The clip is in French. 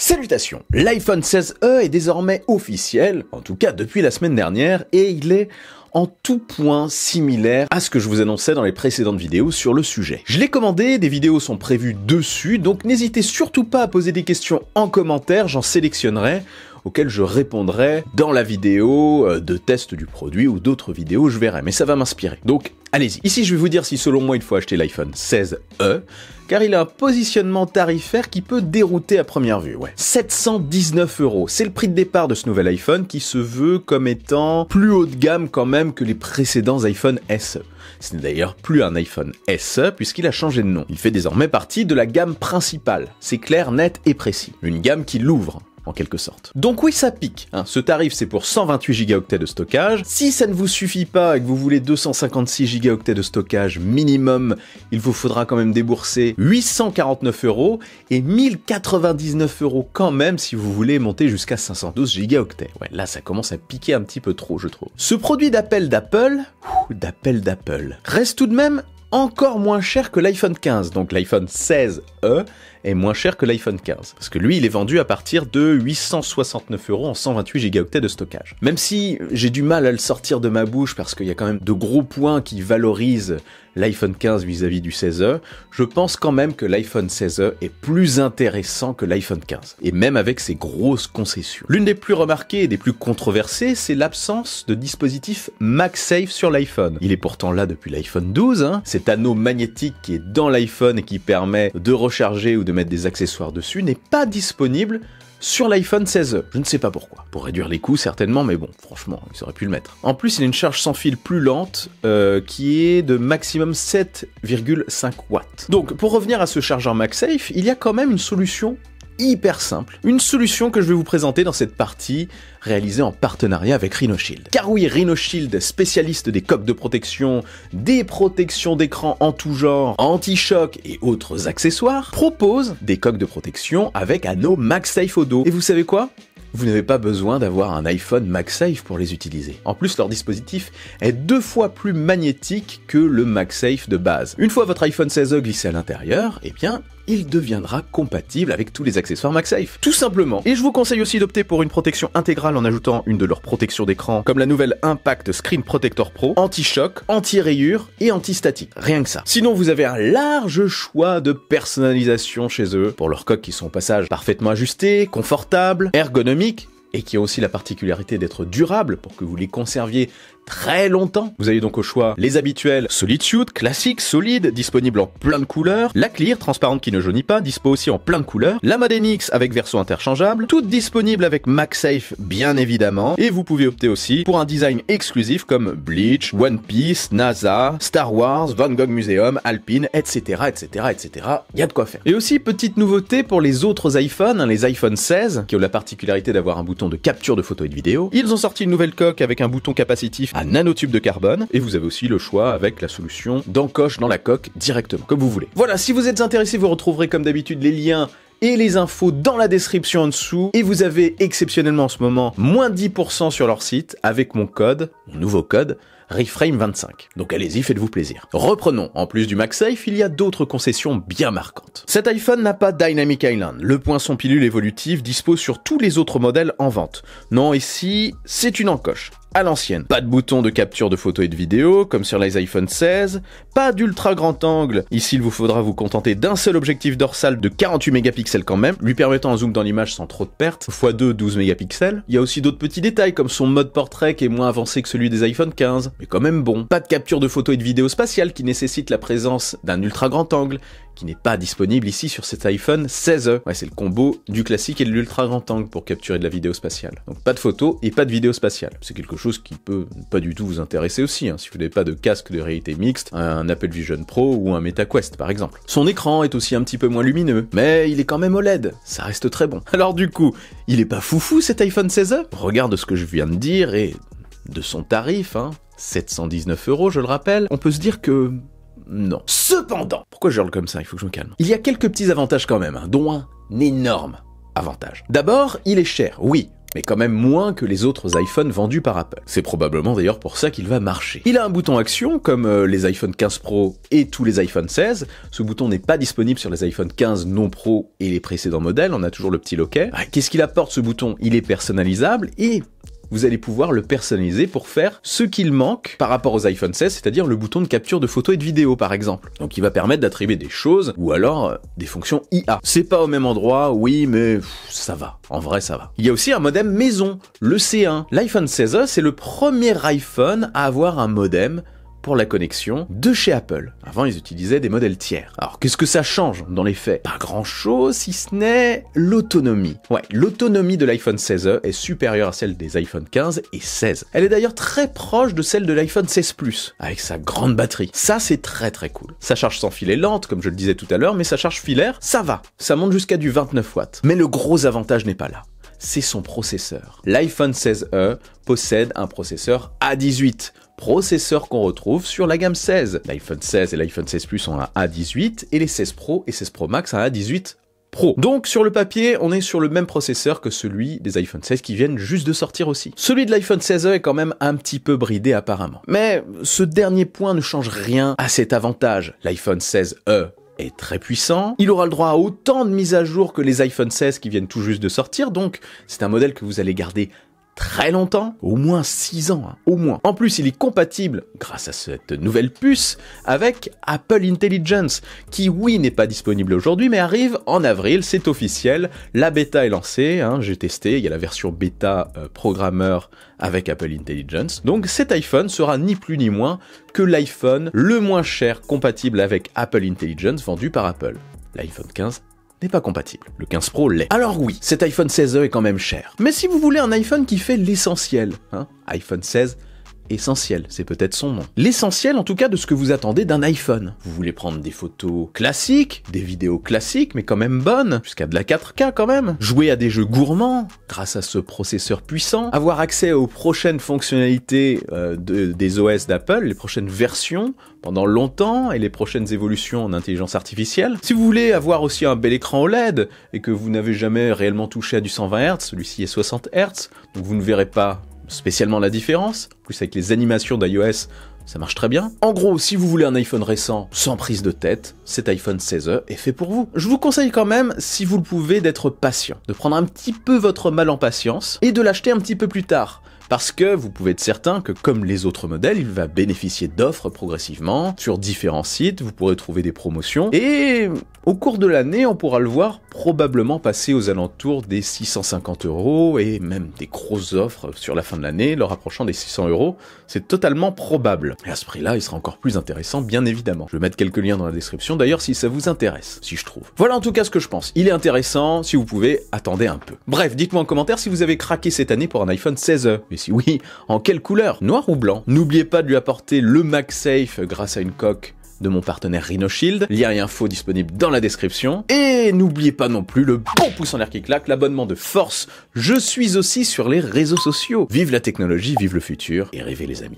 Salutations, l'iPhone 16e est désormais officiel, en tout cas depuis la semaine dernière, et il est en tout point similaire à ce que je vous annonçais dans les précédentes vidéos sur le sujet. Je l'ai commandé, des vidéos sont prévues dessus, donc n'hésitez surtout pas à poser des questions en commentaire, j'en sélectionnerai, auxquelles je répondrai dans la vidéo de test du produit ou d'autres vidéos, je verrai, mais ça va m'inspirer. Donc allez-y. Ici je vais vous dire si selon moi il faut acheter l'iPhone 16e, car il a un positionnement tarifaire qui peut dérouter à première vue. 719 €, c'est le prix de départ de ce nouvel iPhone qui se veut comme étant plus haut de gamme quand même que les précédents iPhone SE. Ce n'est d'ailleurs plus un iPhone SE puisqu'il a changé de nom. Il fait désormais partie de la gamme principale. C'est clair, net et précis. Une gamme qui l'ouvre, en quelque sorte. Donc oui, ça pique. Ce tarif, c'est pour 128 Go de stockage. Si ça ne vous suffit pas et que vous voulez 256 Go de stockage minimum, il vous faudra quand même débourser 849 € et 1099 € quand même si vous voulez monter jusqu'à 512 Go. Ouais, là, ça commence à piquer un petit peu trop, je trouve. Ce produit d'appel d'Apple, reste tout de même encore moins cher que l'iPhone 15, donc l'iPhone 16e est moins cher que l'iPhone 15, parce que lui il est vendu à partir de 869 € en 128 Go de stockage. Même si j'ai du mal à le sortir de ma bouche parce qu'il y a quand même de gros points qui valorisent l'iPhone 15 vis-à-vis du 16e, je pense quand même que l'iPhone 16e est plus intéressant que l'iPhone 15, et même avec ses grosses concessions. L'une des plus remarquées et des plus controversées, c'est l'absence de dispositif MagSafe sur l'iPhone. Il est pourtant là depuis l'iPhone 12, cet anneau magnétique qui est dans l'iPhone et qui permet de recharger ou de mettre des accessoires dessus n'est pas disponible sur l'iPhone 16e. Je ne sais pas pourquoi. Pour réduire les coûts certainement, mais bon, franchement, ils auraient pu le mettre. En plus, il a une charge sans fil plus lente, qui est de maximum 7,5 watts. Donc, pour revenir à ce chargeur MagSafe, il y a quand même une solution hyper simple. Une solution que je vais vous présenter dans cette partie réalisée en partenariat avec Rhinoshield. Car oui, Rhinoshield, spécialiste des coques de protection, des protections d'écran en tout genre, anti-choc et autres accessoires, propose des coques de protection avec anneau MagSafe au dos. Et vous savez quoi ? Vous n'avez pas besoin d'avoir un iPhone MagSafe pour les utiliser. En plus, leur dispositif est 2 fois plus magnétique que le MagSafe de base. Une fois votre iPhone 16e glissé à l'intérieur, eh bien, il deviendra compatible avec tous les accessoires MagSafe. Tout simplement. Et je vous conseille aussi d'opter pour une protection intégrale en ajoutant une de leurs protections d'écran, comme la nouvelle Impact Screen Protector Pro, anti-choc, anti-rayures et anti-statique. Rien que ça. Sinon, vous avez un large choix de personnalisation chez eux, pour leurs coques qui sont au passage parfaitement ajustées, confortables, ergonomiques, et qui ont aussi la particularité d'être durables pour que vous les conserviez très longtemps. Vous avez donc au choix les habituels Solid Suit, classique, solide, disponible en plein de couleurs, la Clear, transparente qui ne jaunit pas, dispo aussi en plein de couleurs, la Mode NX avec version interchangeable, toutes disponibles avec MagSafe bien évidemment, et vous pouvez opter aussi pour un design exclusif comme Bleach, One Piece, NASA, Star Wars, Van Gogh Museum, Alpine, etc. Il y a de quoi faire. Et aussi, petite nouveauté pour les autres iPhones, les iPhone 16, qui ont la particularité d'avoir un bouton de capture de photos et de vidéos, ils ont sorti une nouvelle coque avec un bouton capacitif à nanotube de carbone, et vous avez aussi le choix avec la solution d'encoche dans la coque directement, comme vous voulez. Voilà, si vous êtes intéressé, vous retrouverez comme d'habitude les liens et les infos dans la description en dessous, et vous avez exceptionnellement en ce moment moins 10% sur leur site avec mon nouveau code, Reframe25. Donc allez-y, faites-vous plaisir. Reprenons, en plus du MagSafe, il y a d'autres concessions bien marquantes. Cet iPhone n'a pas Dynamic Island, le poinçon pilule évolutif dispose sur tous les autres modèles en vente. Non, ici, c'est une encoche. À l'ancienne. Pas de bouton de capture de photos et de vidéos, comme sur les iPhone 16, pas d'ultra grand angle, ici il vous faudra vous contenter d'un seul objectif dorsal de 48 mégapixels quand même, lui permettant un zoom dans l'image sans trop de pertes, x2 12 mégapixels. Il y a aussi d'autres petits détails comme son mode portrait qui est moins avancé que celui des iPhone 15, mais quand même bon. Pas de capture de photos et de vidéos spatiales qui nécessite la présence d'un ultra grand angle, qui n'est pas disponible ici sur cet iPhone 16e. Ouais, c'est le combo du classique et de l'ultra grand angle pour capturer de la vidéo spatiale. Donc pas de photos et pas de vidéo spatiale. C'est quelque chose qui peut pas du tout vous intéresser aussi, si vous n'avez pas de casque de réalité mixte, un Apple Vision Pro ou un MetaQuest par exemple. Son écran est aussi un petit peu moins lumineux, mais il est quand même OLED, ça reste très bon. Alors du coup, il est pas foufou cet iPhone 16e ? Regarde ce que je viens de dire et de son tarif, 719 € je le rappelle, on peut se dire que non. Cependant, pourquoi je hurle comme ça? Il faut que je me calme. Il y a quelques petits avantages quand même, dont un énorme avantage. D'abord, il est cher, oui. mais quand même moins que les autres iPhones vendus par Apple. C'est probablement d'ailleurs pour ça qu'il va marcher. Il a un bouton action comme les iPhone 15 Pro et tous les iPhone 16. Ce bouton n'est pas disponible sur les iPhone 15 non Pro et les précédents modèles, on a toujours le petit loquet. Qu'est-ce qu'il apporte ce bouton? Il est personnalisable et vous allez pouvoir le personnaliser pour faire ce qu'il manque par rapport aux iPhone 16, c'est-à-dire le bouton de capture de photos et de vidéos par exemple. Donc il va permettre d'attribuer des choses ou alors des fonctions IA. C'est pas au même endroit, oui, mais ça va. En vrai, ça va. Il y a aussi un modem maison, le C1. L'iPhone 16e, c'est le premier iPhone à avoir un modem pour la connexion de chez Apple. Avant, ils utilisaient des modèles tiers. Alors, qu'est-ce que ça change dans les faits? Pas grand-chose, si ce n'est l'autonomie. Ouais, l'autonomie de l'iPhone 16e est supérieure à celle des iPhone 15 et 16. Elle est d'ailleurs très proche de celle de l'iPhone 16 Plus, avec sa grande batterie. Ça, c'est très très cool. Sa charge sans fil est lente, comme je le disais tout à l'heure, mais sa charge filaire, ça va. Ça monte jusqu'à du 29 watts. Mais le gros avantage n'est pas là. C'est son processeur. L'iPhone 16e possède un processeur A18, processeur qu'on retrouve sur la gamme 16. L'iPhone 16 et l'iPhone 16 Plus ont un A18 et les 16 Pro et 16 Pro Max un A18 Pro. Donc sur le papier, on est sur le même processeur que celui des iPhone 16 qui viennent juste de sortir aussi. Celui de l'iPhone 16e est quand même un petit peu bridé apparemment. Mais ce dernier point ne change rien à cet avantage. L'iPhone 16e est très puissant, il aura le droit à autant de mises à jour que les iPhone 16 qui viennent tout juste de sortir, donc c'est un modèle que vous allez garder très longtemps, au moins 6 ans, au moins. En plus, il est compatible, grâce à cette nouvelle puce, avec Apple Intelligence, qui oui n'est pas disponible aujourd'hui, mais arrive en avril, c'est officiel, la bêta est lancée, j'ai testé, il y a la version bêta programmeur avec Apple Intelligence, donc cet iPhone sera ni plus ni moins que l'iPhone le moins cher compatible avec Apple Intelligence vendu par Apple. L'iPhone 15 n'est pas compatible. Le 15 Pro l'est. Alors oui, cet iPhone 16e est quand même cher. Mais si vous voulez un iPhone qui fait l'essentiel, iPhone 16 essentiel, c'est peut-être son nom. L'essentiel en tout cas de ce que vous attendez d'un iPhone. Vous voulez prendre des photos classiques, des vidéos classiques, mais quand même bonnes, jusqu'à de la 4K quand même. Jouer à des jeux gourmands, grâce à ce processeur puissant. Avoir accès aux prochaines fonctionnalités des OS d'Apple, les prochaines versions, pendant longtemps, et les prochaines évolutions en intelligence artificielle. Si vous voulez avoir aussi un bel écran OLED, et que vous n'avez jamais réellement touché à du 120 Hz, celui-ci est 60 Hz, donc vous ne verrez pas spécialement la différence. En plus avec les animations d'iOS, ça marche très bien. En gros, si vous voulez un iPhone récent, sans prise de tête, cet iPhone 16e est fait pour vous. Je vous conseille quand même, si vous le pouvez, d'être patient, de prendre un petit peu votre mal en patience, et de l'acheter un petit peu plus tard. Parce que vous pouvez être certain que comme les autres modèles, il va bénéficier d'offres progressivement sur différents sites, vous pourrez trouver des promotions, et au cours de l'année, on pourra le voir probablement passer aux alentours des 650 €, et même des grosses offres sur la fin de l'année, le rapprochant des 600 €, c'est totalement probable. Et à ce prix-là, il sera encore plus intéressant, bien évidemment. Je vais mettre quelques liens dans la description, d'ailleurs, si ça vous intéresse, si je trouve. Voilà en tout cas ce que je pense. Il est intéressant, si vous pouvez, attendez un peu. Bref, dites-moi en commentaire si vous avez craqué cette année pour un iPhone 16e. Et si oui, en quelle couleur? Noir ou blanc? N'oubliez pas de lui apporter le MagSafe grâce à une coque de mon partenaire RhinoShield, lien et info disponible dans la description. Et n'oubliez pas non plus le bon pouce en l'air qui claque, l'abonnement de force. Je suis aussi sur les réseaux sociaux. Vive la technologie, vive le futur, et rêvez les amis.